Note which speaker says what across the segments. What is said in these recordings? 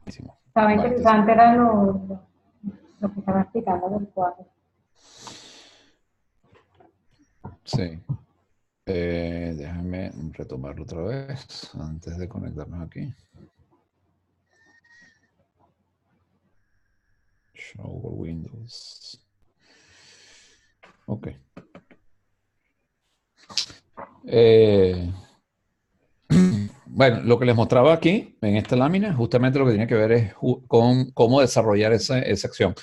Speaker 1: Estaba
Speaker 2: Va,
Speaker 1: interesante, era lo que estaba explicando del cuadro.
Speaker 2: sí. Déjame retomarlo otra vez antes de conectarnos aquí. Show all windows. Ok. Eh, bueno, lo que les mostraba aquí en esta lámina, justamente lo que tiene que ver es con cómo desarrollar esa acción.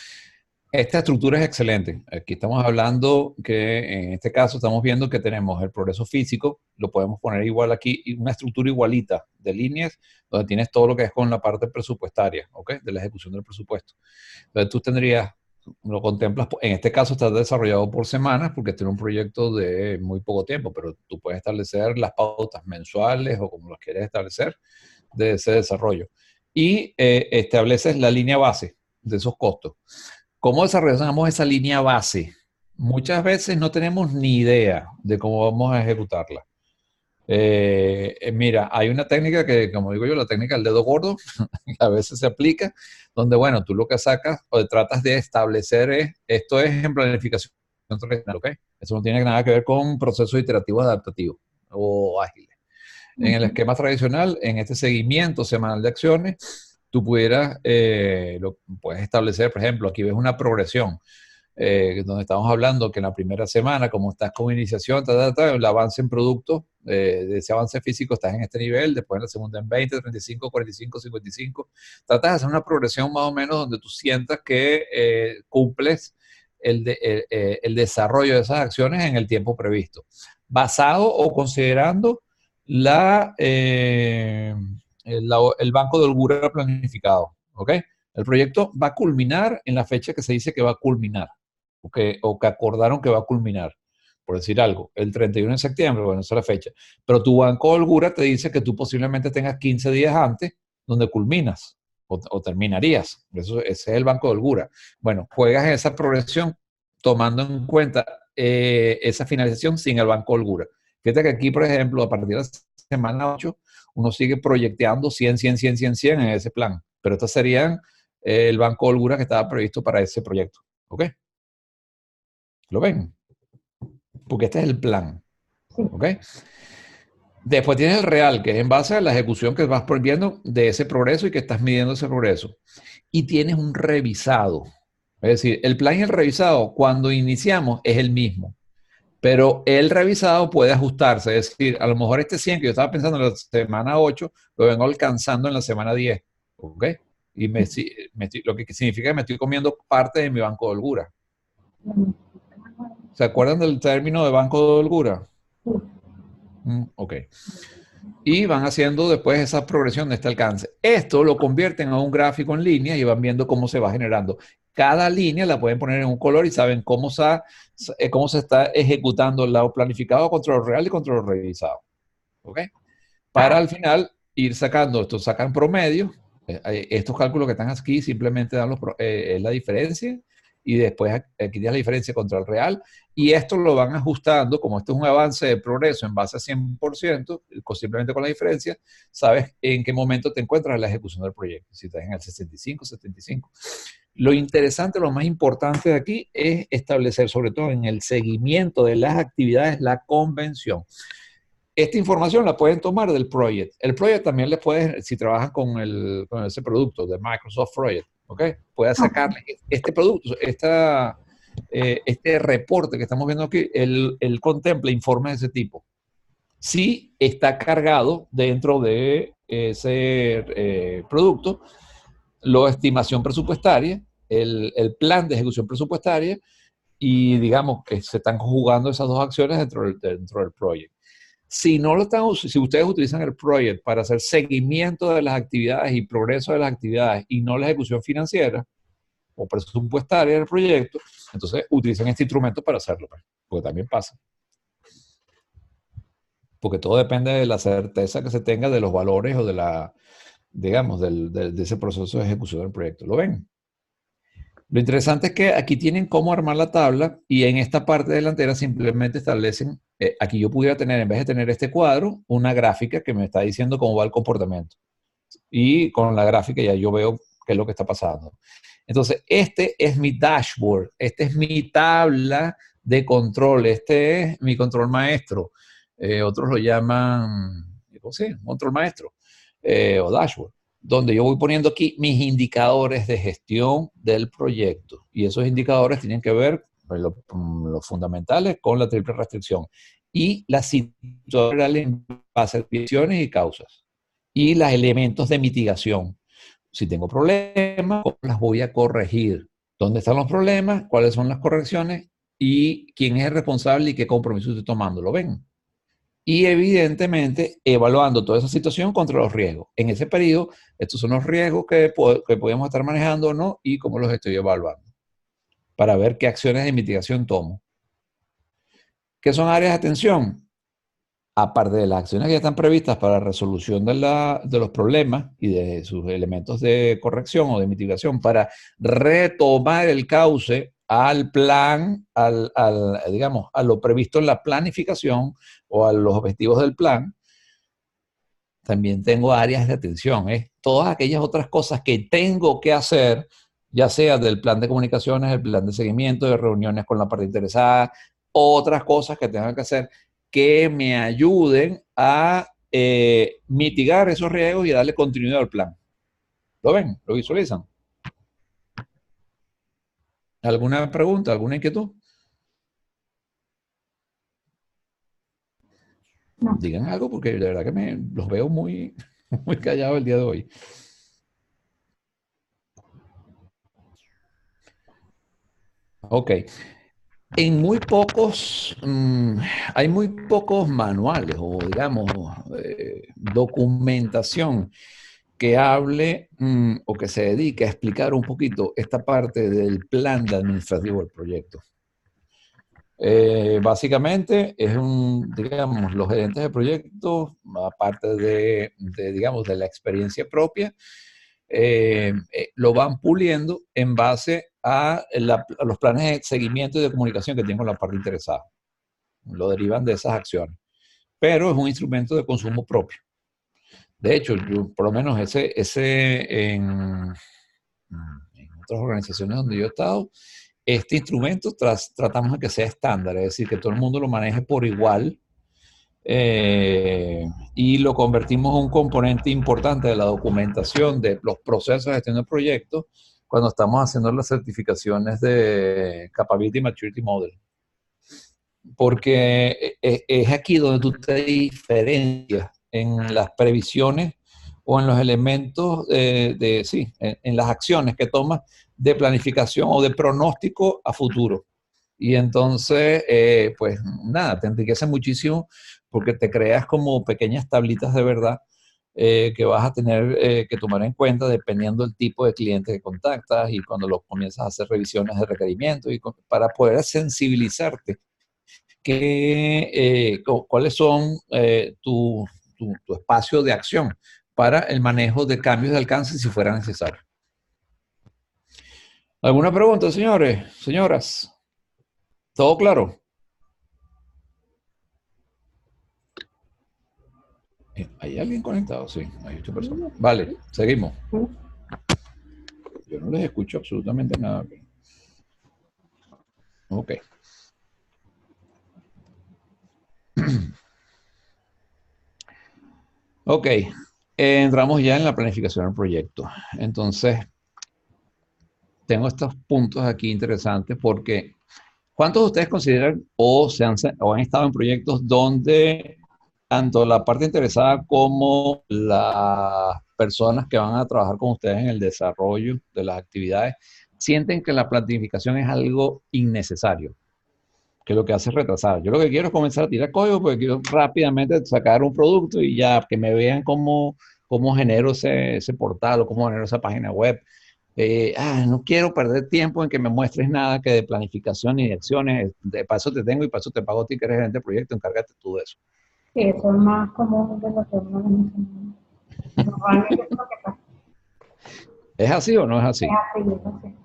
Speaker 2: Esta estructura es excelente. Aquí estamos hablando que en este caso estamos viendo que tenemos el progreso físico, lo podemos poner igual aquí, y una estructura igualita de líneas donde tienes todo lo que es con la parte presupuestaria, ¿ok? De la ejecución del presupuesto. Entonces tú tendrías, lo contemplas, en este caso está desarrollado por semanas porque tiene un proyecto de muy poco tiempo, pero tú puedes establecer las pautas mensuales o como las quieres establecer de ese desarrollo. Y estableces la línea base de esos costos. ¿Cómo desarrollamos esa línea base? Muchas veces no tenemos ni idea de cómo vamos a ejecutarla. Mira, hay una técnica que, como digo yo, la técnica del dedo gordo, a veces se aplica, donde, bueno, tú lo que sacas o tratas de establecer es, esto es en planificación regional, ¿ok? Eso no tiene nada que ver con procesos iterativos adaptativos o ágiles. En el esquema tradicional, en este seguimiento semanal de acciones, tú pudieras, lo puedes establecer, por ejemplo, aquí ves una progresión, donde estamos hablando que en la primera semana, como estás con iniciación, el avance en producto, de ese avance físico estás en este nivel, después en la segunda en 20, 35, 45, 55. Tratas de hacer una progresión más o menos donde tú sientas que cumples el desarrollo de esas acciones en el tiempo previsto, basado o considerando la, el banco de holgura planificado. ¿Ok? El proyecto va a culminar en la fecha que se dice que va a culminar o que acordaron que va a culminar, por decir algo, el 31 de septiembre, bueno, esa es la fecha. Pero tu banco de holgura te dice que tú posiblemente tengas 15 días antes donde culminas o terminarías. Ese es el banco de holgura. Bueno, juegas en esa progresión tomando en cuenta esa finalización sin el banco de holgura. Fíjate que aquí, por ejemplo, a partir de la semana 8, uno sigue proyecteando 100, 100, 100, 100, 100 en ese plan. Pero estos serían el banco de holgura que estaba previsto para ese proyecto. ¿Ok? ¿Lo ven? Porque este es el plan.
Speaker 1: Sí.
Speaker 2: ¿Ok? Después tienes el real, que es en base a la ejecución que vas viendo de ese progreso y que estás midiendo ese progreso. Y tienes un revisado. Es decir, el plan y el revisado, cuando iniciamos, es el mismo. Pero el revisado puede ajustarse. Es decir, a lo mejor este 100 que yo estaba pensando en la semana 8, lo vengo alcanzando en la semana 10. ¿Ok? Y lo que significa que me estoy comiendo parte de mi banco de holgura. ¿Se acuerdan del término de banco de holgura? Ok. Y van haciendo después esa progresión de este alcance. Esto lo convierten a un gráfico en línea y van viendo cómo se va generando. Cada línea la pueden poner en un color y saben cómo se está ejecutando el lado planificado contra lo real y contra lo revisado. ¿Ok? Para al final ir sacando, estos sacan promedio. Estos cálculos que están aquí simplemente dan la diferencia y después aquí tienes la diferencia contra el real y esto lo van ajustando, como esto es un avance de progreso en base a 100%, simplemente con la diferencia, sabes en qué momento te encuentras en la ejecución del proyecto, si estás en el 65, 75. Lo interesante, lo más importante de aquí es establecer, sobre todo en el seguimiento de las actividades, la convención. Esta información la pueden tomar del project. El project también le puedes, si trabajan con ese producto de Microsoft Project, ¿ok? Puedes sacarle este producto, este reporte que estamos viendo aquí, él contempla informes de ese tipo. Si está cargado dentro de ese producto, la estimación presupuestaria, el plan de ejecución presupuestaria y digamos que se están jugando esas dos acciones dentro del proyecto. Si no lo están, si ustedes utilizan el project para hacer seguimiento de las actividades y progreso de las actividades y no la ejecución financiera o presupuestaria del proyecto, entonces utilizan este instrumento para hacerlo, porque también pasa. Porque todo depende de la certeza que se tenga de los valores o de la, digamos, de ese proceso de ejecución del proyecto. ¿Lo ven? Lo interesante es que aquí tienen cómo armar la tabla y en esta parte delantera simplemente establecen, aquí yo pudiera tener, en vez de tener este cuadro, una gráfica que me está diciendo cómo va el comportamiento. Y con la gráfica ya yo veo qué es lo que está pasando. Entonces, este es mi dashboard, este es mi tabla de control, este es mi control maestro. Otros lo llaman, ¿cómo se llama? Control maestro o dashboard, donde yo voy poniendo aquí mis indicadores de gestión del proyecto. Y esos indicadores tienen que ver, pues, los fundamentales, con la triple restricción. Y la situación real en base a decisiones y causas. Y los elementos de mitigación. Si tengo problemas, ¿cómo las voy a corregir? ¿Dónde están los problemas? ¿Cuáles son las correcciones? ¿Y quién es el responsable y qué compromiso estoy tomando? ¿Lo ven? Y evidentemente evaluando toda esa situación contra los riesgos. En ese periodo, estos son los riesgos que podemos estar manejando o no y cómo los estoy evaluando para ver qué acciones de mitigación tomo. ¿Qué son áreas de atención? Aparte de las acciones que ya están previstas para la resolución de los problemas y de sus elementos de corrección o de mitigación, para retomar el cauce al plan, digamos, a lo previsto en la planificación o a los objetivos del plan, también tengo áreas de atención. Todas aquellas otras cosas que tengo que hacer, ya sea del plan de comunicaciones, el plan de seguimiento, de reuniones con la parte interesada, otras cosas que tengan que hacer que me ayuden a mitigar esos riesgos y darle continuidad al plan. ¿Lo ven? ¿Lo visualizan? ¿Alguna pregunta? ¿Alguna inquietud?
Speaker 1: No.
Speaker 2: Digan algo porque de verdad que los veo muy, muy callados el día de hoy. Ok. En muy pocos, hay muy pocos manuales o, digamos, documentación que hable o que se dedique a explicar un poquito esta parte del plan de administrativo del proyecto. Básicamente es digamos, los gerentes de proyectos, aparte digamos, de la experiencia propia, lo van puliendo en base a los planes de seguimiento y de comunicación que tienen con la parte interesada. Lo derivan de esas acciones. Pero es un instrumento de consumo propio. De hecho, por lo menos en otras organizaciones donde yo he estado, este instrumento tratamos de que sea estándar, es decir, que todo el mundo lo maneje por igual, y lo convertimos en un componente importante de la documentación de los procesos de gestión de proyectos cuando estamos haciendo las certificaciones de Capability Maturity Model. Porque es aquí donde tú te diferencias en las previsiones o en los elementos sí, en las acciones que tomas de planificación o de pronóstico a futuro. Y entonces, pues nada, te enriquece muchísimo porque te creas como pequeñas tablitas de verdad que vas a tener que tomar en cuenta dependiendo del tipo de cliente que contactas y cuando lo comienzas a hacer revisiones de requerimientos y para poder sensibilizarte cuáles son tu espacio de acción para el manejo de cambios de alcance si fuera necesario. ¿Alguna pregunta, señores, señoras? ¿Todo claro? ¿Hay alguien conectado? Sí, hay 8 personas. Vale, seguimos. Yo no les escucho absolutamente nada. Ok. Ok. Entramos ya en la planificación del proyecto. Entonces, tengo estos puntos aquí interesantes porque ¿cuántos de ustedes consideran o han estado en proyectos donde tanto la parte interesada como las personas que van a trabajar con ustedes en el desarrollo de las actividades sienten que la planificación es algo innecesario, que lo que hace es retrasar? Yo lo que quiero es comenzar a tirar código porque quiero rápidamente sacar un producto y ya que me vean cómo genero ese portal o cómo genero esa página web. No quiero perder tiempo en que me muestres nada que de planificación ni de acciones. De paso te tengo y paso te pago a ti que eres gerente de proyecto, encárgate tú de eso.
Speaker 1: Sí, eso es más común de lo que uno menciona. Normalmente es lo que pasa.
Speaker 2: ¿Es así o no es
Speaker 1: Es
Speaker 2: así?
Speaker 1: así, es así.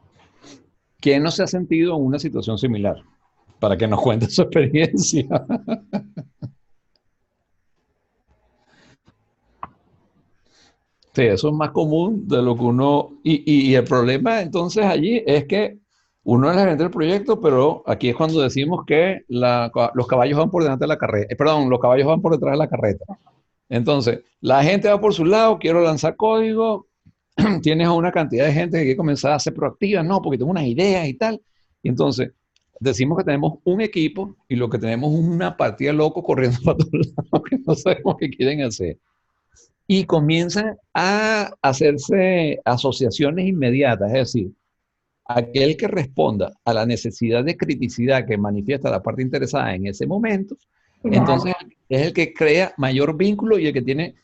Speaker 2: ¿Quién no se ha sentido en una situación similar? Para que nos cuente su experiencia. Sí, eso es más común de lo que uno... Y el problema entonces allí es que uno es la gente del proyecto, pero aquí es cuando decimos que los caballos van por delante de la carreta. Perdón, los caballos van por detrás de la carreta. Entonces, la gente va por su lado, quiero lanzar código, tienes a una cantidad de gente que quiere comenzar a ser proactiva, no, porque tengo unas ideas y tal. Y entonces, decimos que tenemos un equipo y lo que tenemos es una partida de locos corriendo para todos lados que no sabemos qué quieren hacer. Y comienzan a hacerse asociaciones inmediatas, es decir, aquel que responda a la necesidad de criticidad que manifiesta la parte interesada en ese momento,
Speaker 1: Claro.
Speaker 2: entonces es el que crea mayor vínculo y el que tiene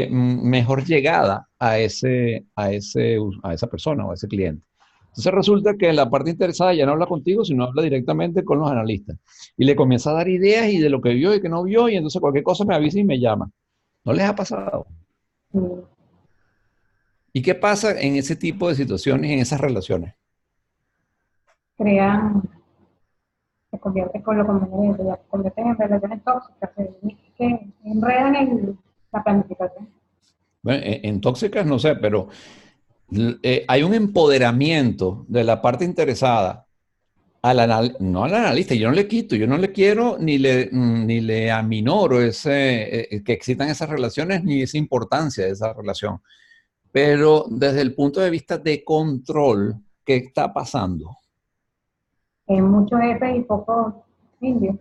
Speaker 2: mejor llegada a esa persona o a ese cliente. Entonces resulta que la parte interesada ya no habla contigo, sino habla directamente con los analistas. Y le comienza a dar ideas y de lo que vio y que no vio, y entonces cualquier cosa me avisa y me llama. ¿No les ha pasado?
Speaker 1: Sí.
Speaker 2: ¿Y qué pasa en ese tipo de situaciones, en esas relaciones?
Speaker 1: Crean, se convierte con lo conveniente, ya se convierten en relaciones tóxicas, que enredan en la planificación.
Speaker 2: Bueno, en tóxicas no sé, pero hay un empoderamiento de la parte interesada no al analista, yo no le quito, yo no le quiero ni le aminoro que existan esas relaciones ni esa importancia de esa relación. Pero desde el punto de vista de control, ¿qué está pasando?
Speaker 1: Hay muchos jefes y pocos indios.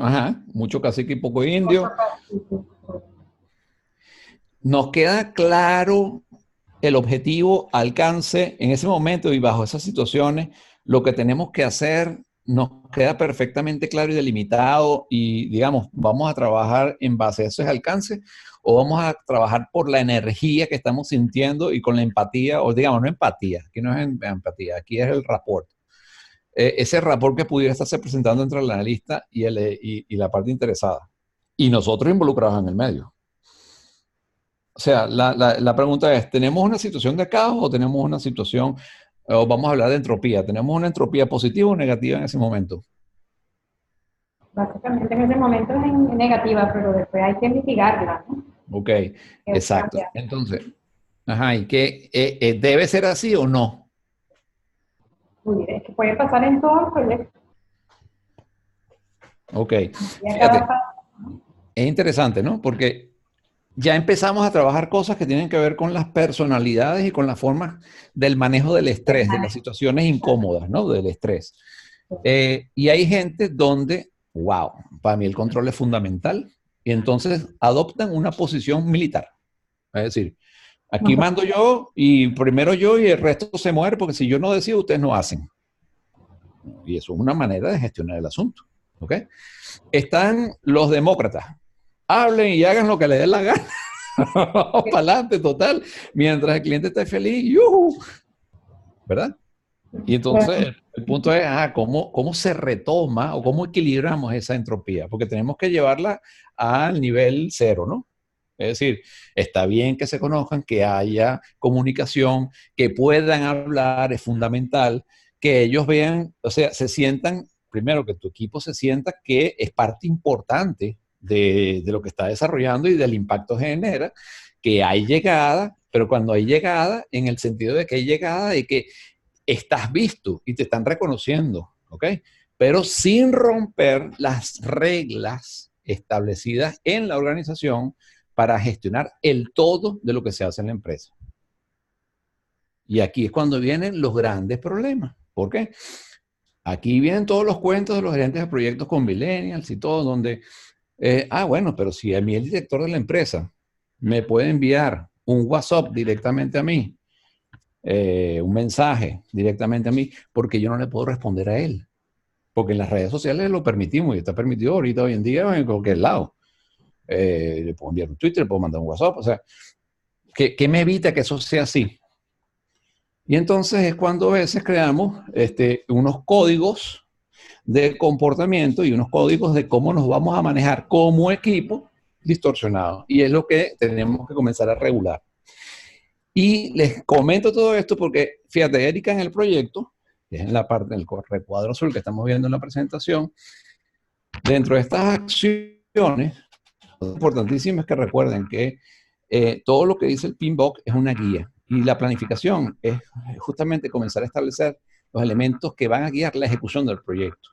Speaker 2: Ajá, mucho cacique y poco
Speaker 1: Muchos
Speaker 2: indio.
Speaker 1: caciques.
Speaker 2: Nos queda claro el objetivo, alcance en ese momento y bajo esas situaciones, lo que tenemos que hacer nos queda perfectamente claro y delimitado y digamos, vamos a trabajar en base a esos alcances o vamos a trabajar por la energía que estamos sintiendo y con la empatía, o digamos, no empatía, aquí no es empatía, aquí es el rapport. Ese rapport que pudiera estarse presentando entre el analista y la parte interesada. Y nosotros involucrados en el medio. O sea, la pregunta es, ¿tenemos una situación de caos o tenemos una situación, o vamos a hablar de entropía? ¿Tenemos una entropía positiva o negativa en ese momento?
Speaker 1: Básicamente en ese momento es negativa, pero después hay que mitigarla, ¿no?
Speaker 2: Ok,
Speaker 1: Es
Speaker 2: exacto.
Speaker 1: cambiar.
Speaker 2: Entonces, ajá, ¿y qué debe ser así o no?
Speaker 1: Es que puede pasar en todo el proyecto.
Speaker 2: Ok,
Speaker 1: Y a cada
Speaker 2: fíjate,
Speaker 1: paso.
Speaker 2: es interesante, ¿no? Porque ya empezamos a trabajar cosas que tienen que ver con las personalidades y con las formas del manejo del estrés, de las situaciones incómodas, ¿no? Del estrés. Y hay gente donde, wow, para mí el control es fundamental, y entonces adoptan una posición militar. Es decir, aquí mando yo y primero yo y el resto se muere porque si yo no decido, ustedes no hacen. Y eso es una manera de gestionar el asunto. ¿Ok? Están los demócratas. Hablen y hagan lo que les dé la gana. Para adelante, total. Mientras el cliente esté feliz, ¡yuhu! ¿Verdad? Y entonces el punto es, ¿cómo se retoma o cómo equilibramos esa entropía? Porque tenemos que llevarla al nivel cero, ¿no? Es decir, está bien que se conozcan, que haya comunicación, que puedan hablar, es fundamental, que ellos vean, o sea, se sientan, primero que tu equipo se sienta que es parte importante de lo que está desarrollando y del impacto que genera, que hay llegada, pero cuando hay llegada, en el sentido de que hay llegada, de que estás visto y te están reconociendo, ¿ok? Pero sin romper las reglas establecidas en la organización para gestionar el todo de lo que se hace en la empresa. Y aquí es cuando vienen los grandes problemas. ¿Por qué? Aquí vienen todos los cuentos de los gerentes de proyectos con millennials y todo, donde, bueno, pero si a mí el director de la empresa me puede enviar un WhatsApp directamente a mí, un mensaje directamente a mí, porque yo no le puedo responder a él. Porque en las redes sociales lo permitimos y está permitido ahorita hoy en día en cualquier lado. Le puedo enviar un Twitter, le puedo mandar un WhatsApp, o sea, ¿qué me evita que eso sea así? Y entonces es cuando a veces creamos unos códigos de comportamiento y unos códigos de cómo nos vamos a manejar como equipo distorsionados. Y es lo que tenemos que comenzar a regular. Y les comento todo esto porque, fíjate, Erika en el proyecto, que es en la parte del recuadro azul que estamos viendo en la presentación, dentro de estas acciones, lo importantísimo es que recuerden que todo lo que dice el PMBOK es una guía. Y la planificación es justamente comenzar a establecer los elementos que van a guiar la ejecución del proyecto.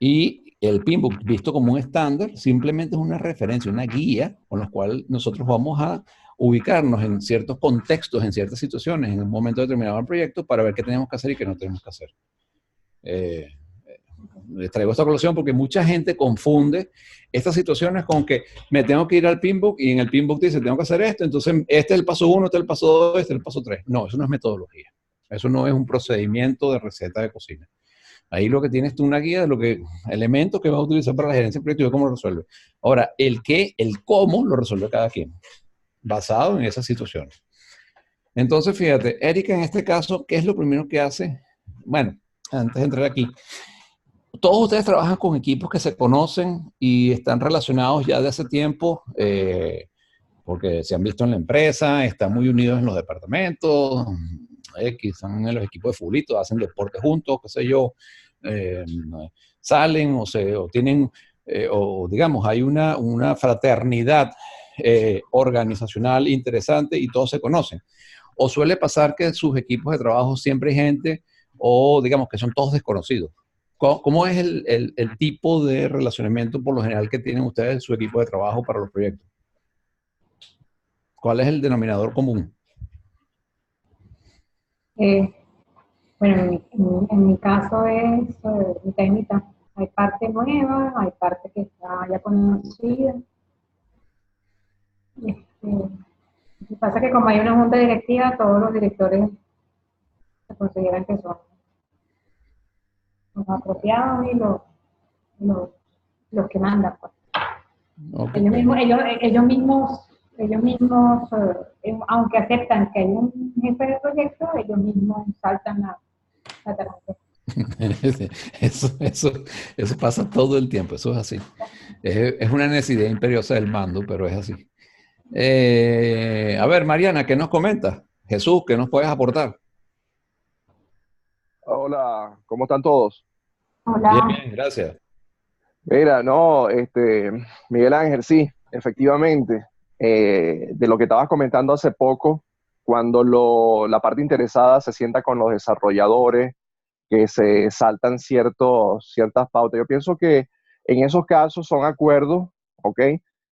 Speaker 2: Y el PMBOK, visto como un estándar, simplemente es una referencia, una guía con la cual nosotros vamos a ubicarnos en ciertos contextos, en ciertas situaciones, en un momento determinado del proyecto, para ver qué tenemos que hacer y qué no tenemos que hacer. Les traigo esta colación porque mucha gente confunde estas situaciones con que me tengo que ir al PMBOK y en el PMBOK dice tengo que hacer esto, entonces este es el paso 1, este es el paso 2, este es el paso 3. No, eso no es metodología. Eso no es un procedimiento de receta de cocina. Ahí lo que tienes tú una guía de lo que, elementos que vas a utilizar para la gerencia del proyecto y de cómo lo resuelve. Ahora, el qué, el cómo lo resuelve cada quien, basado en esas situaciones. Entonces, fíjate, Erika en este caso, ¿qué es lo primero que hace? Bueno, antes de entrar aquí, todos ustedes trabajan con equipos que se conocen y están relacionados ya de hace tiempo, porque se han visto en la empresa, están muy unidos en los departamentos, están en los equipos de futbolito, hacen deporte juntos, qué sé yo, salen o tienen, o digamos, hay una fraternidad organizacional interesante y todos se conocen. O suele pasar que sus equipos de trabajo siempre hay gente, o digamos que son todos desconocidos. ¿Cómo es el tipo de relacionamiento por lo general que tienen ustedes en su equipo de trabajo para los proyectos? ¿Cuál es el denominador común?
Speaker 1: Bueno, en mi caso es mitad y mitad. Hay parte nueva, hay parte que está ya conocida. Lo que pasa es que como hay una junta directiva, todos los directores se consideran que son los apropiados y los que mandan. Pues. Okay. Ellos mismos aunque aceptan que hay un jefe de proyecto, ellos mismos saltan la tarjeta.
Speaker 2: Eso pasa todo el tiempo, eso es así. Es una necesidad imperiosa del mando, pero es así. A ver, Mariana, ¿qué nos comentas? Jesús, ¿qué nos puedes aportar?
Speaker 3: Hola, ¿cómo están todos?
Speaker 1: Hola.
Speaker 2: Bien, gracias.
Speaker 3: Mira, no, Miguel Ángel, sí, efectivamente, de lo que estabas comentando hace poco, cuando la parte interesada se sienta con los desarrolladores, que se saltan ciertas pautas. Yo pienso que en esos casos son acuerdos, ¿ok?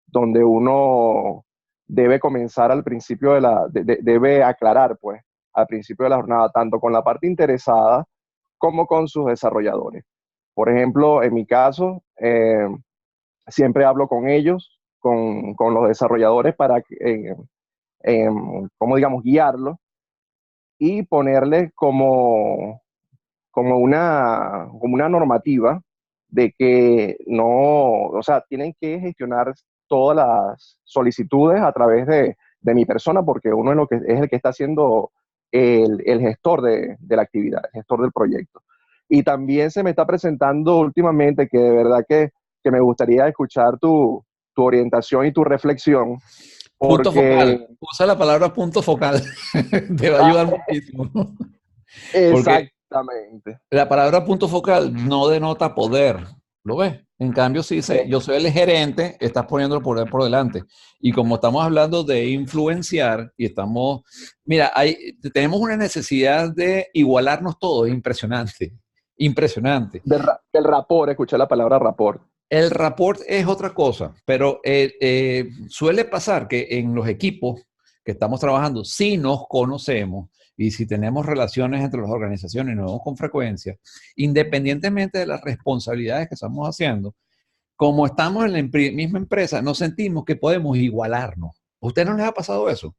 Speaker 3: Donde uno debe comenzar al principio debe aclarar, pues, al principio de la jornada, tanto con la parte interesada como con sus desarrolladores. Por ejemplo, en mi caso, siempre hablo con ellos, con los desarrolladores para, como digamos, guiarlos y ponerles como una normativa de que no, o sea, tienen que gestionar todas las solicitudes a través de mi persona, porque uno es el que está haciendo el gestor de la actividad, el gestor del proyecto. Y también se me está presentando últimamente que de verdad que me gustaría escuchar tu orientación y tu reflexión.
Speaker 2: Punto focal. Usa la palabra punto focal. Te va a ayudar muchísimo.
Speaker 3: Exactamente.
Speaker 2: La palabra punto focal no denota poder. ¿Lo ves? En cambio, si dice, yo soy el gerente, estás poniendo el poder por delante. Y como estamos hablando de influenciar y estamos, mira, tenemos una necesidad de igualarnos todos, impresionante, impresionante.
Speaker 3: Del rapport, escuché la palabra rapport.
Speaker 2: El rapport es otra cosa, pero suele pasar que en los equipos que estamos trabajando, si nos conocemos y si tenemos relaciones entre las organizaciones y nos vemos con frecuencia, independientemente de las responsabilidades que estamos haciendo, como estamos en la misma empresa, nos sentimos que podemos igualarnos. ¿A ustedes no les ha pasado eso?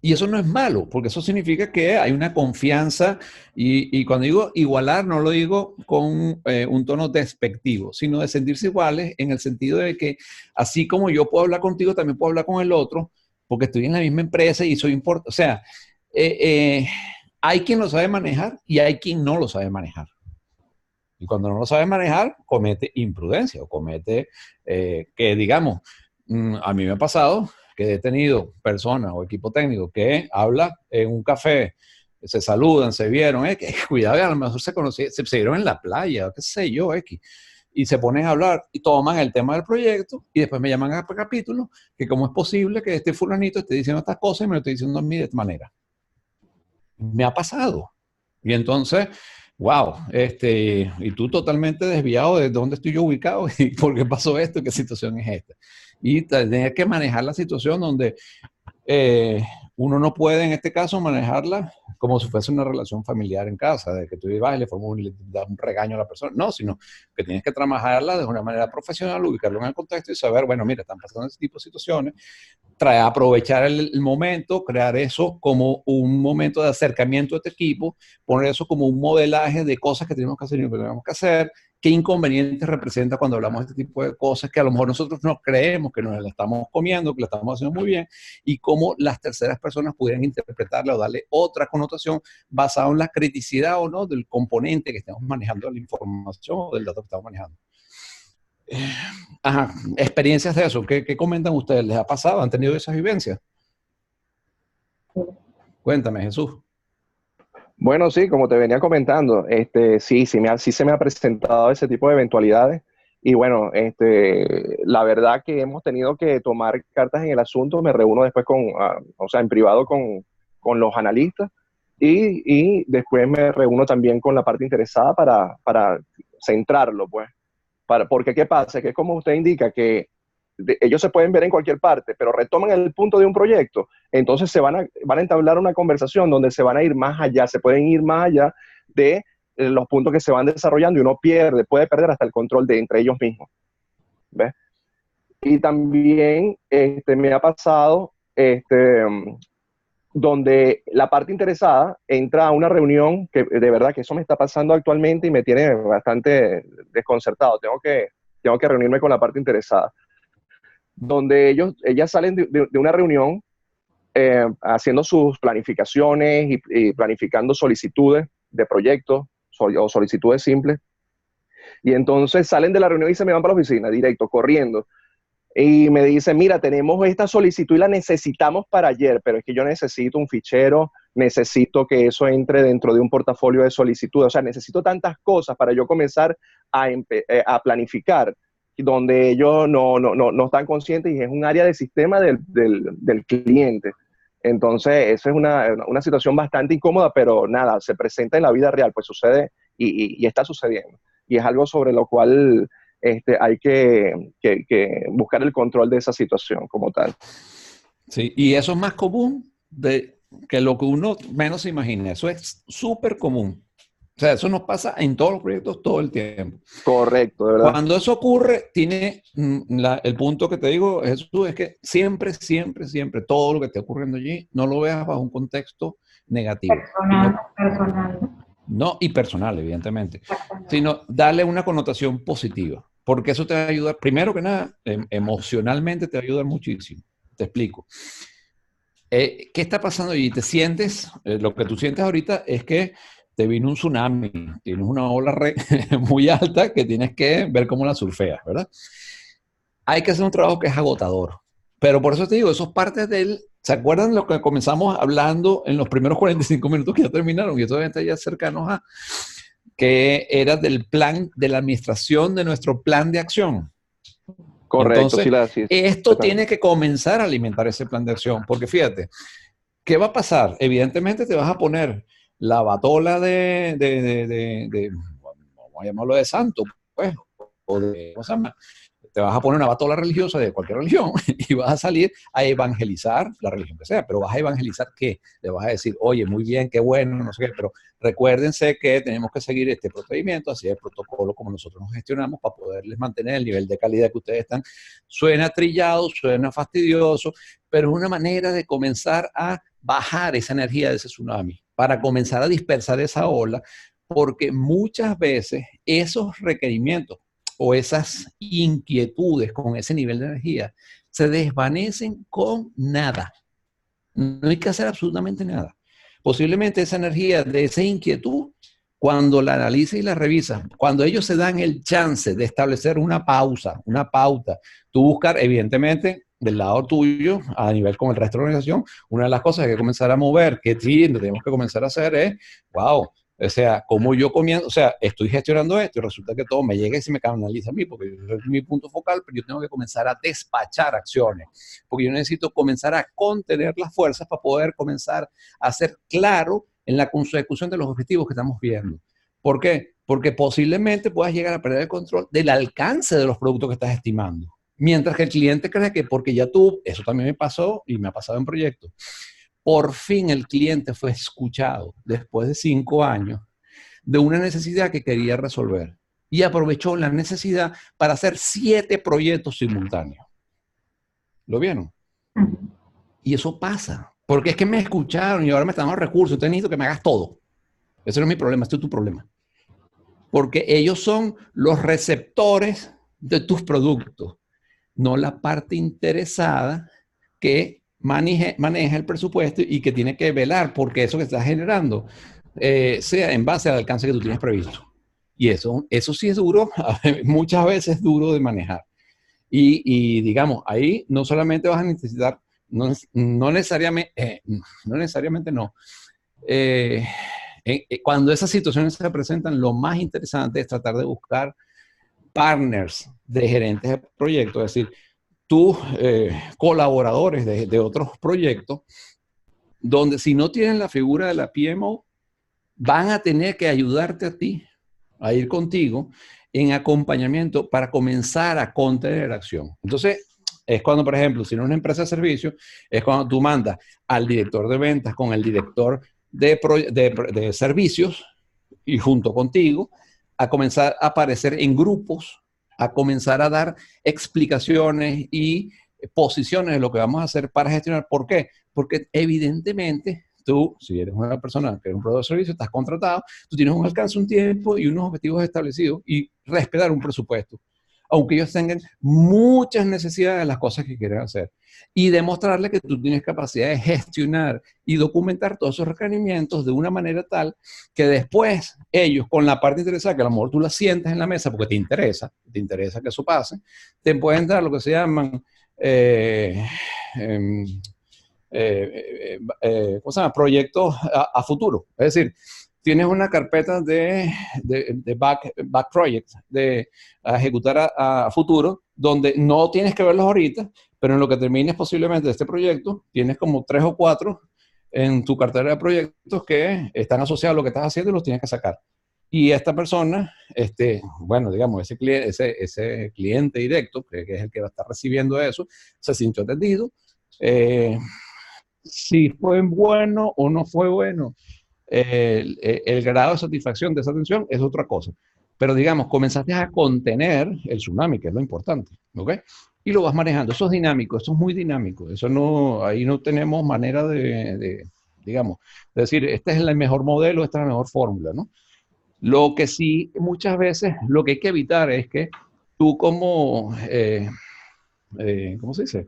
Speaker 2: Y eso no es malo, porque eso significa que hay una confianza y cuando digo igualar no lo digo con un tono despectivo, sino de sentirse iguales en el sentido de que así como yo puedo hablar contigo, también puedo hablar con el otro, porque estoy en la misma empresa y soy importante. O sea, hay quien lo sabe manejar y hay quien no lo sabe manejar. Y cuando no lo sabe manejar, comete imprudencia o comete que, digamos, a mí me ha pasado que he tenido personas o equipo técnico que habla en un café, se saludan, se vieron, cuidado, a lo mejor se conocieron, se vieron en la playa, qué sé yo, y se ponen a hablar y toman el tema del proyecto y después me llaman a capítulo que cómo es posible que este fulanito esté diciendo estas cosas y me lo esté diciendo a mí de esta manera. Me ha pasado. Y entonces, wow, y tú totalmente desviado de dónde estoy yo ubicado y por qué pasó esto, qué situación es esta. Y tener que manejar la situación donde uno no puede, en este caso, manejarla como si fuese una relación familiar en casa, de que tú vas y le formas le das un regaño a la persona. No, sino que tienes que trabajarla de una manera profesional, ubicarlo en el contexto y saber, bueno, mira, están pasando ese tipo de situaciones, aprovechar el momento, crear eso como un momento de acercamiento a este equipo, poner eso como un modelaje de cosas que tenemos que hacer y no tenemos que hacer, qué inconvenientes representa cuando hablamos de este tipo de cosas que a lo mejor nosotros no creemos que nos la estamos comiendo, que la estamos haciendo muy bien, y cómo las terceras personas pudieran interpretarla o darle otra connotación basada en la criticidad o no del componente que estamos manejando de la información o del dato que estamos manejando. Ajá, experiencias de eso, ¿qué comentan ustedes? ¿Les ha pasado? ¿Han tenido esas vivencias?
Speaker 1: Sí.
Speaker 3: Cuéntame, Jesús. Bueno, sí, como te venía comentando, sí se me ha presentado ese tipo de eventualidades y bueno, la verdad que hemos tenido que tomar cartas en el asunto. Me reúno después en privado con los analistas y después me reúno también con la parte interesada para centrarlo, pues. Porque ¿qué pasa? Que es como usted indica, que ellos se pueden ver en cualquier parte, pero retoman el punto de un proyecto, entonces van a entablar una conversación donde se van a ir más allá, se pueden ir más allá de los puntos que se van desarrollando y uno puede perder hasta el control de entre ellos mismos. ¿Ves? Y también me ha pasado donde la parte interesada entra a una reunión que de verdad que eso me está pasando actualmente y me tiene bastante desconcertado. Tengo que reunirme con la parte interesada, donde ellas salen de una reunión haciendo sus planificaciones y planificando solicitudes de proyectos o solicitudes simples, y entonces salen de la reunión y se me van para la oficina directo, corriendo, y me dicen, mira, tenemos esta solicitud y la necesitamos para ayer, pero es que yo necesito un fichero, necesito que eso entre dentro de un portafolio de solicitudes, o sea, necesito tantas cosas para yo comenzar a planificar, donde ellos no están conscientes, y es un área del sistema del cliente. Entonces, eso es una situación bastante incómoda, pero nada, se presenta en la vida real, pues sucede y está sucediendo. Y es algo sobre lo cual hay que buscar el control de esa situación como tal.
Speaker 2: Sí, y eso es más común que lo que uno menos se imagina. Eso es súper común. O sea, eso nos pasa en todos los proyectos todo el tiempo.
Speaker 3: Correcto, de verdad.
Speaker 2: Cuando eso ocurre, tiene el punto que te digo, Jesús, es que siempre, todo lo que esté ocurriendo allí, no lo veas bajo un contexto negativo.
Speaker 1: Personal.
Speaker 2: No, y personal, evidentemente, sino darle una connotación positiva, porque eso te va a ayudar, primero que nada, emocionalmente te va a ayudar muchísimo. Te explico. ¿Qué está pasando? Y te sientes, lo que tú sientes ahorita es que te vino un tsunami, tienes una ola muy alta que tienes que ver cómo la surfeas, ¿verdad? Hay que hacer un trabajo que es agotador, pero por eso te digo, eso es parte del... ¿Se acuerdan lo que comenzamos hablando en los primeros 45 minutos que ya terminaron? Y todavía está ya cercanos a... que era del plan de la administración de nuestro plan de acción.
Speaker 3: Correcto.
Speaker 2: Entonces, esto tiene que comenzar a alimentar ese plan de acción, porque fíjate, ¿qué va a pasar? Evidentemente te vas a poner la batola vamos a llamarlo de santo, pues, o de, ¿cómo se llama? Te vas a poner una batola religiosa de cualquier religión y vas a salir a evangelizar la religión que sea, pero vas a evangelizar ¿qué? Le vas a decir, oye, muy bien, qué bueno, no sé qué, pero recuérdense que tenemos que seguir este procedimiento, así es el protocolo como nosotros nos gestionamos para poderles mantener el nivel de calidad que ustedes están. Suena trillado, suena fastidioso, pero es una manera de comenzar a bajar esa energía de ese tsunami, para comenzar a dispersar esa ola, porque muchas veces esos requerimientos o esas inquietudes con ese nivel de energía se desvanecen con nada. No hay que hacer absolutamente nada. Posiblemente esa energía de esa inquietud, cuando la analizas y la revisas, cuando ellos se dan el chance de establecer una pausa, una pauta, tú buscar, evidentemente, del lado tuyo, a nivel con el resto de la organización, una de las cosas que hay que comenzar a mover, que sí, tenemos que comenzar a hacer es, wow, O sea, como yo comienzo, o sea, estoy gestionando esto y resulta que todo me llega y se me canaliza a mí, porque es mi punto focal, pero yo tengo que comenzar a despachar acciones, porque yo necesito comenzar a contener las fuerzas para poder comenzar a ser claro en la consecución de los objetivos que estamos viendo. ¿Por qué? Porque posiblemente puedas llegar a perder el control del alcance de los productos que estás estimando. Mientras que el cliente cree que porque ya tú, eso también me pasó y me ha pasado en proyectos, por fin el cliente fue escuchado después de 5 años de una necesidad que quería resolver y aprovechó la necesidad para hacer 7 proyectos simultáneos. ¿Lo vieron? Y eso pasa, porque es que me escucharon y ahora me están dando recursos, entonces necesito que me hagas todo. Ese no es mi problema, este es tu problema. Porque ellos son los receptores de tus productos, no la parte interesada que maneja el presupuesto y que tiene que velar porque eso que estás generando sea en base al alcance que tú tienes previsto. Y eso sí es duro, muchas veces es duro de manejar. Y digamos, ahí no solamente vas a necesitar, no necesariamente no. Cuando esas situaciones se presentan, lo más interesante es tratar de buscar partners de gerentes de proyectos, es decir, tus colaboradores de otros proyectos, donde si no tienen la figura de la PMO, van a tener que ayudarte a ti, a ir contigo en acompañamiento para comenzar a contener acción. Entonces, es cuando, por ejemplo, si no es una empresa de servicio, es cuando tú mandas al director de ventas con el director de servicios y junto contigo a comenzar a aparecer en grupos, a comenzar a dar explicaciones y posiciones de lo que vamos a hacer para gestionar. ¿Por qué? Porque evidentemente tú, si eres una persona que es un proveedor de servicio, estás contratado, tú tienes un alcance, un tiempo y unos objetivos establecidos y respetar un presupuesto, aunque ellos tengan muchas necesidades de las cosas que quieren hacer. Y demostrarle que tú tienes capacidad de gestionar y documentar todos esos requerimientos de una manera tal que después ellos, con la parte interesada, que a lo mejor tú la sientas en la mesa porque te interesa que eso pase, te pueden dar lo que se llaman ¿cómo se llama? Proyectos a futuro. Es decir, tienes una carpeta de back projects, de ejecutar a futuro, donde no tienes que verlos ahorita, pero en lo que termines posiblemente de este proyecto, tienes como 3 o 4 en tu cartera de proyectos que están asociados a lo que estás haciendo y los tienes que sacar. Y esta persona, bueno, digamos, ese cliente directo, que es el que va a estar recibiendo eso, se sintió atendido. Si fue bueno o no fue bueno, el grado de satisfacción de esa atención es otra cosa. Pero digamos, comenzaste a contener el tsunami, que es lo importante, ¿ok? Y lo vas manejando. Eso es dinámico, eso es muy dinámico. Eso no, ahí no tenemos manera digamos, de decir, este es el mejor modelo, esta es la mejor fórmula, ¿no? Lo que sí, muchas veces, lo que hay que evitar es que tú como, ¿cómo se dice?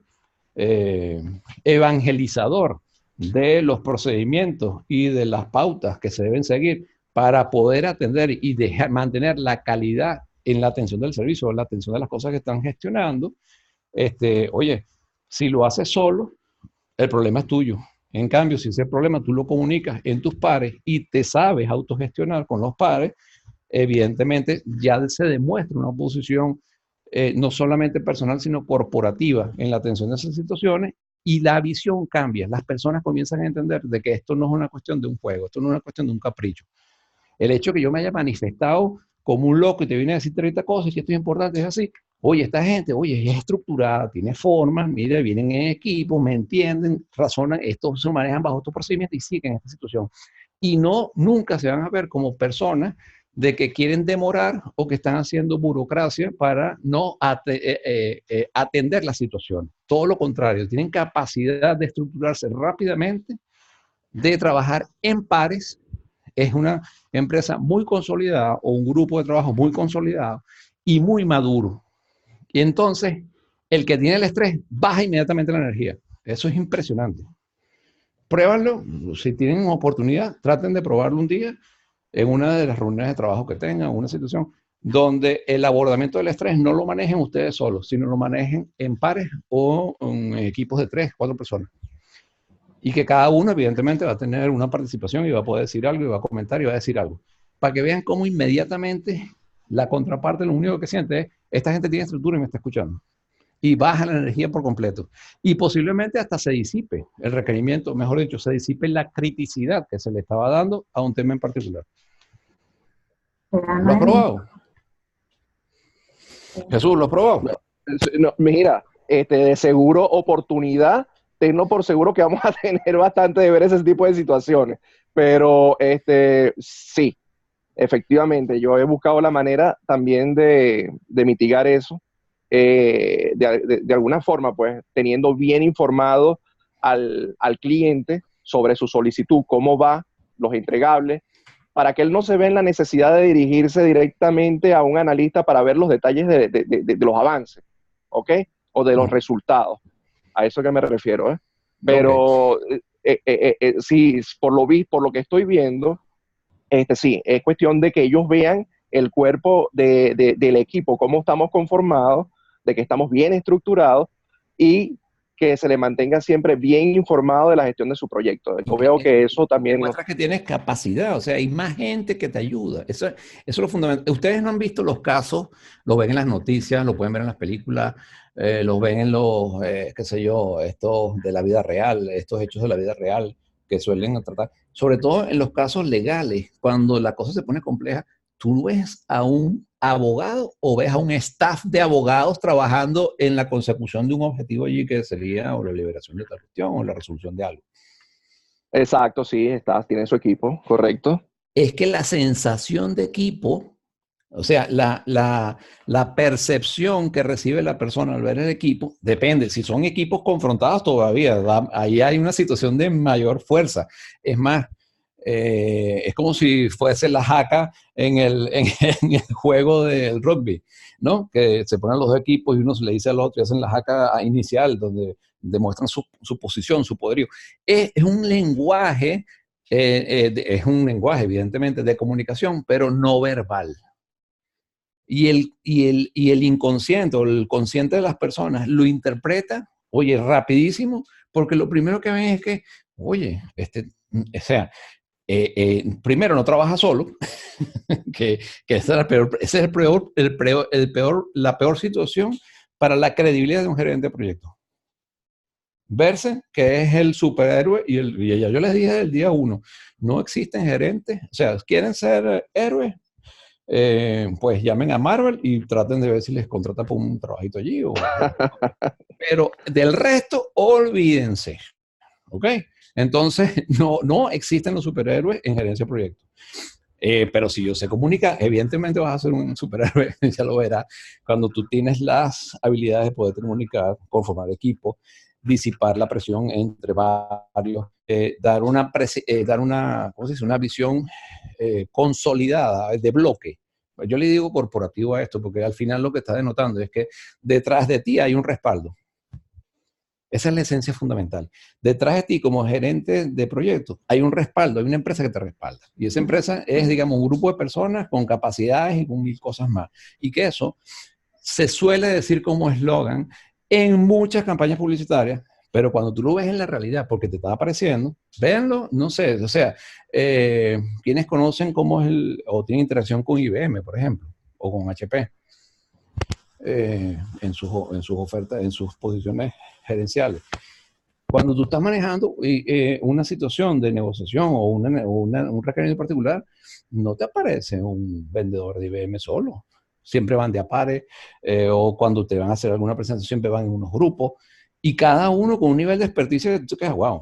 Speaker 2: Evangelizador de los procedimientos y de las pautas que se deben seguir para poder atender y mantener la calidad en la atención del servicio, en la atención de las cosas que están gestionando. Oye, si lo haces solo, el problema es tuyo. En cambio, si ese problema tú lo comunicas en tus pares y te sabes autogestionar con los pares, evidentemente ya se demuestra una posición no solamente personal, sino corporativa en la atención de esas situaciones, y la visión cambia. Las personas comienzan a entender de que esto no es una cuestión de un juego, esto no es una cuestión de un capricho. El hecho de que yo me haya manifestado como un loco y te vine a decir 30 cosas y esto es importante, es así. Oye, esta gente, oye, es estructurada, tiene formas, mire, vienen en equipo, me entienden, razonan, esto se manejan bajo estos procedimientos y siguen esta situación. Y no, nunca se van a ver como personas de que quieren demorar o que están haciendo burocracia para no atender la situación. Todo lo contrario, tienen capacidad de estructurarse rápidamente, de trabajar en pares. Es una empresa muy consolidada o un grupo de trabajo muy consolidado y muy maduro. Y entonces, el que tiene el estrés baja inmediatamente la energía. Eso es impresionante. Pruébanlo. Si tienen oportunidad, traten de probarlo un día en una de las reuniones de trabajo que tengan, una situación donde el abordamiento del estrés no lo manejen ustedes solos, sino lo manejen en pares o en equipos de 3, 4 personas.
Speaker 4: Y que cada uno, evidentemente, va a tener una participación y va a poder decir algo y va a comentar y va a decir algo. Para que vean cómo inmediatamente la contraparte lo único que siente es, esta gente tiene estructura y me está escuchando. Y baja la energía por completo. Y posiblemente hasta se disipe el requerimiento, mejor dicho, se disipe la criticidad que se le estaba dando a un tema en particular. ¿Lo has probado? Jesús, ¿lo has probado?
Speaker 3: No, mira, de seguro oportunidad, tengo por seguro que vamos a tener bastante de ver ese tipo de situaciones. Pero sí, efectivamente, yo he buscado la manera también de mitigar eso, de alguna forma, pues, teniendo bien informado al cliente sobre su solicitud, cómo va, los entregables, para que él no se vea en la necesidad de dirigirse directamente a un analista para ver los detalles de los avances, ¿ok? O de los resultados. A eso que me refiero, ¿eh? Pero sí, por lo que estoy viendo, sí, es cuestión de que ellos vean el cuerpo del equipo, cómo estamos conformados, de que estamos bien estructurados y que se le mantenga siempre bien informado de la gestión de su proyecto. Yo veo que eso también...
Speaker 4: Muestra que tienes capacidad, o sea, hay más gente que te ayuda. Eso es lo fundamental. Ustedes no han visto los casos, lo ven en las noticias, lo pueden ver en las películas, los ven en los, qué sé yo, estos de la vida real, estos hechos de la vida real que suelen tratar, sobre todo en los casos legales, cuando la cosa se pone compleja, tú ves a un abogado o ves a un staff de abogados trabajando en la consecución de un objetivo allí que sería o la liberación de otra cuestión o la resolución de algo.
Speaker 3: Exacto, sí, tiene su equipo, correcto.
Speaker 4: Es que la sensación de equipo, o sea, la percepción que recibe la persona al ver el equipo, depende. Si son equipos confrontados todavía, ahí hay una situación de mayor fuerza. Es más, es como si fuese la jaca en el juego del rugby, ¿no? Que se ponen los dos equipos y uno se le dice al otro y hacen la jaca inicial, donde demuestran su posición, su poderío. Es un lenguaje, evidentemente, de comunicación, pero no verbal. Y el inconsciente o el consciente de las personas lo interpreta, oye, rapidísimo, porque lo primero que ven es que, oye, o sea, primero no trabaja solo, que esa es la peor situación para la credibilidad de un gerente de proyecto. Verse que es el superhéroe y ya yo les dije el día 1, no existen gerentes, o sea, quieren ser héroes, pues llamen a Marvel y traten de ver si les contratan por un trabajito allí. Pero del resto, olvídense. ¿Ok? Entonces, no existen los superhéroes en gerencia de proyectos. Pero si yo sé comunicar, evidentemente vas a ser un superhéroe, ya lo verás, cuando tú tienes las habilidades de poder comunicar, conformar equipo, disipar la presión entre varios, dar una ¿cómo se dice? Una visión consolidada, de bloque. Yo le digo corporativo a esto, porque al final lo que está denotando es que detrás de ti hay un respaldo. Esa es la esencia fundamental. Detrás de ti, como gerente de proyectos, hay un respaldo, hay una empresa que te respalda. Y esa empresa es, digamos, un grupo de personas con capacidades y con mil cosas más. Y que eso se suele decir como eslogan en muchas campañas publicitarias, pero cuando tú lo ves en la realidad, porque te está apareciendo, véanlo, no sé, o sea, quienes conocen cómo es o tienen interacción con IBM, por ejemplo, o con HP, en sus ofertas, en sus posiciones gerenciales. Cuando tú estás manejando una situación de negociación o un requerimiento particular, no te aparece un vendedor de IBM solo. Siempre van de a pares, o cuando te van a hacer alguna presentación, siempre van en unos grupos, y cada uno con un nivel de experticia que tú quedas, wow,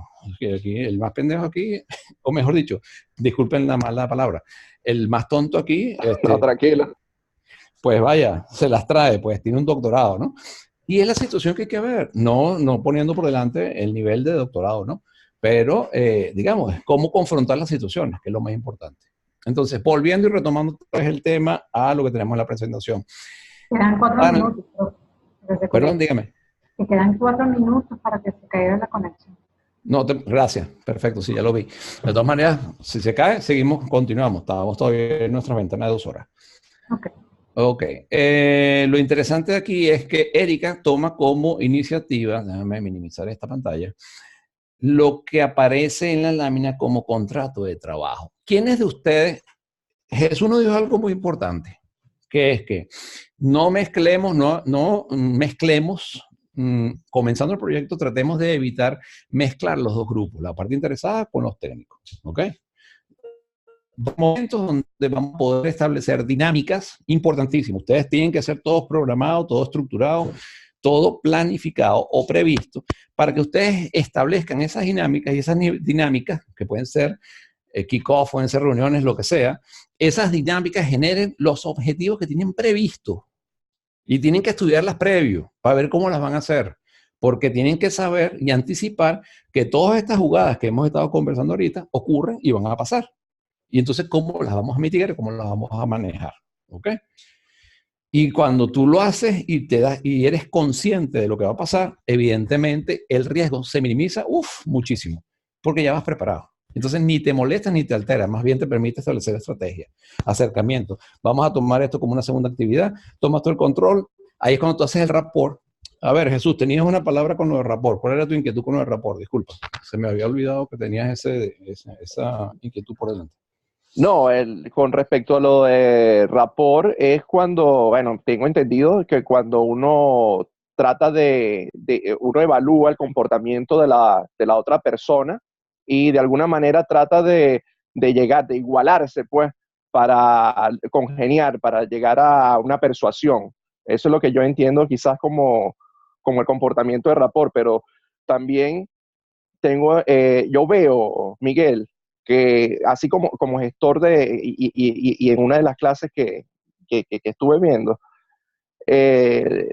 Speaker 4: aquí, el más pendejo aquí, o mejor dicho, disculpen la mala palabra, el más tonto aquí.
Speaker 3: No, tranquilo.
Speaker 4: Pues vaya, se las trae, pues tiene un doctorado, ¿no? Y es la situación que hay que ver, no poniendo por delante el nivel de doctorado, ¿no? Pero, digamos, cómo confrontar las situaciones, que es lo más importante. Entonces, volviendo y retomando el tema a lo que tenemos en la presentación.
Speaker 1: Quedan 4 minutos.
Speaker 4: Perdón, dígame.
Speaker 1: Que quedan 4 minutos para que se caiga la conexión.
Speaker 4: No, gracias. Perfecto, sí, ya lo vi. De todas maneras, si se cae, continuamos. Estábamos todavía en nuestra ventana de 2 horas. Ok. Lo interesante aquí es que Erika toma como iniciativa, déjame minimizar esta pantalla, lo que aparece en la lámina como contrato de trabajo. ¿Quiénes de ustedes? Jesús nos dijo algo muy importante, que es que no mezclemos, comenzando el proyecto, tratemos de evitar mezclar los dos grupos, la parte interesada con los técnicos, ¿ok? Momentos donde vamos a poder establecer dinámicas importantísimas. Ustedes tienen que ser todos programados, todo estructurado, todo planificado o previsto para que ustedes establezcan esas dinámicas, y esas dinámicas que pueden ser kickoff, pueden ser reuniones, lo que sea, esas dinámicas generen los objetivos que tienen previstos y tienen que estudiarlas previo para ver cómo las van a hacer, porque tienen que saber y anticipar que todas estas jugadas que hemos estado conversando ahorita ocurren y van a pasar. Y entonces, ¿cómo las vamos a mitigar? ¿Cómo las vamos a manejar? ¿Ok? Y cuando tú lo haces y eres consciente de lo que va a pasar, evidentemente el riesgo se minimiza, muchísimo, porque ya vas preparado. Entonces ni te molesta ni te altera, más bien te permite establecer estrategia, acercamiento. Vamos a tomar esto como una segunda actividad, tomas todo el control, ahí es cuando tú haces el rapport. A ver, Jesús, tenías una palabra con lo de rapport. ¿Cuál era tu inquietud con lo de rapport? Disculpa, se me había olvidado que tenías esa inquietud por delante.
Speaker 3: No, con respecto a lo de rapport, es cuando, bueno, tengo entendido que cuando uno trata uno evalúa el comportamiento de la otra persona y de alguna manera trata de llegar, de igualarse, pues, para congeniar, para llegar a una persuasión. Eso es lo que yo entiendo quizás como el comportamiento de rapport, pero también yo veo, Miguel, que así como gestor y en una de las clases que estuve viendo,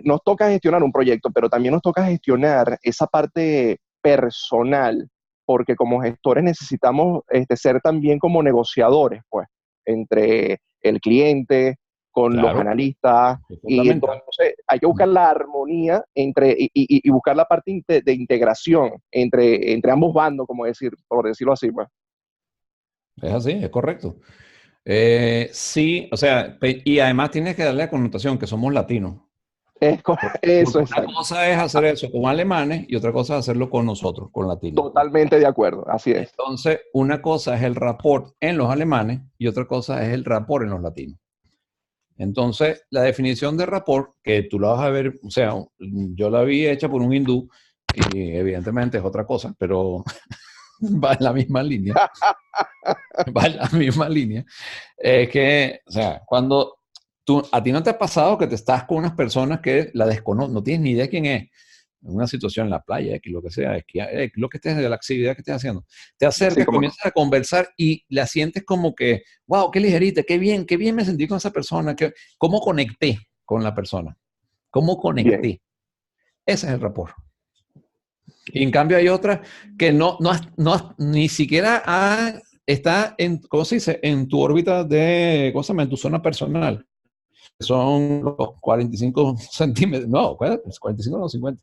Speaker 3: nos toca gestionar un proyecto, pero también nos toca gestionar esa parte personal, porque como gestores necesitamos ser también como negociadores, pues, entre el cliente, con los analistas, y entonces hay que buscar la armonía y buscar la parte de integración entre ambos bandos, por decirlo así, pues.
Speaker 4: Es así, es correcto. Sí, o sea, y además tienes que darle la connotación que somos latinos.
Speaker 3: Eso es.
Speaker 4: Una cosa es hacer eso con alemanes y otra cosa es hacerlo con nosotros, con latinos.
Speaker 3: Totalmente de acuerdo, así es.
Speaker 4: Entonces, una cosa es el rapport en los alemanes y otra cosa es el rapport en los latinos. Entonces, la definición de rapport, que tú la vas a ver, o sea, yo la vi hecha por un hindú y evidentemente es otra cosa, pero va en la misma línea. Va en la misma línea. Es que, o sea, cuando a ti no te ha pasado que te estás con unas personas que la desconocen, no tienes ni idea quién es, en una situación en la playa, lo que sea, lo que estés de la actividad que estés haciendo, te acercas, sí, comienzas a conversar y la sientes como que, wow, qué ligerita, qué bien me sentí con esa persona, cómo conecté con la persona, cómo conecté. Bien. Ese es el rapport. Y en cambio hay otras que ni siquiera está en, ¿cómo se dice? En tu órbita ¿cómo se llama? En tu zona personal. Son los 45 centímetros, no, 45 no, 50.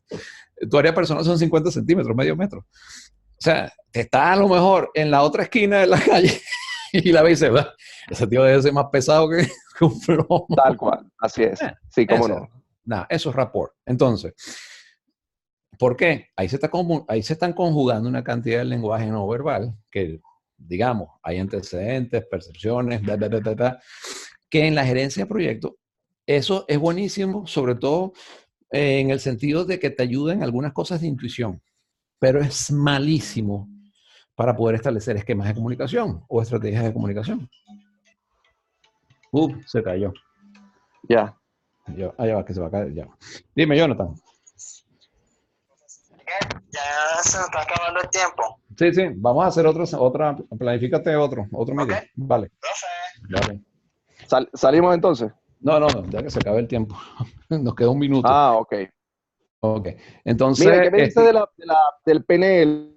Speaker 4: Tu área personal son 50 centímetros, medio metro. O sea, te está a lo mejor en la otra esquina de la calle y la ves y dice, ese tío debe ser más pesado que un plomo.
Speaker 3: Tal cual, así es. Sí, cómo no.
Speaker 4: Nada, eso es rapport. Entonces, ¿por qué? Ahí se están conjugando una cantidad de lenguaje no verbal que, digamos, hay antecedentes, percepciones, bla, bla, bla, bla, bla, que en la gerencia de proyectos eso es buenísimo, sobre todo en el sentido de que te ayuda en algunas cosas de intuición, pero es malísimo para poder establecer esquemas de comunicación o estrategias de comunicación. Se cayó.
Speaker 3: Ya.
Speaker 4: Ahí va, que se va a caer. Ya. Dime, Jonathan.
Speaker 5: Ya se nos está acabando el tiempo.
Speaker 4: Sí, vamos a hacer otra, planifícate otro medio. Okay. Vale.
Speaker 3: Vale. ¿Salimos entonces?
Speaker 4: No, ya que se acabe el tiempo. Nos queda un minuto.
Speaker 3: Ah, ok.
Speaker 4: Ok. Entonces.
Speaker 3: Mira, ¿qué me dices del PNL?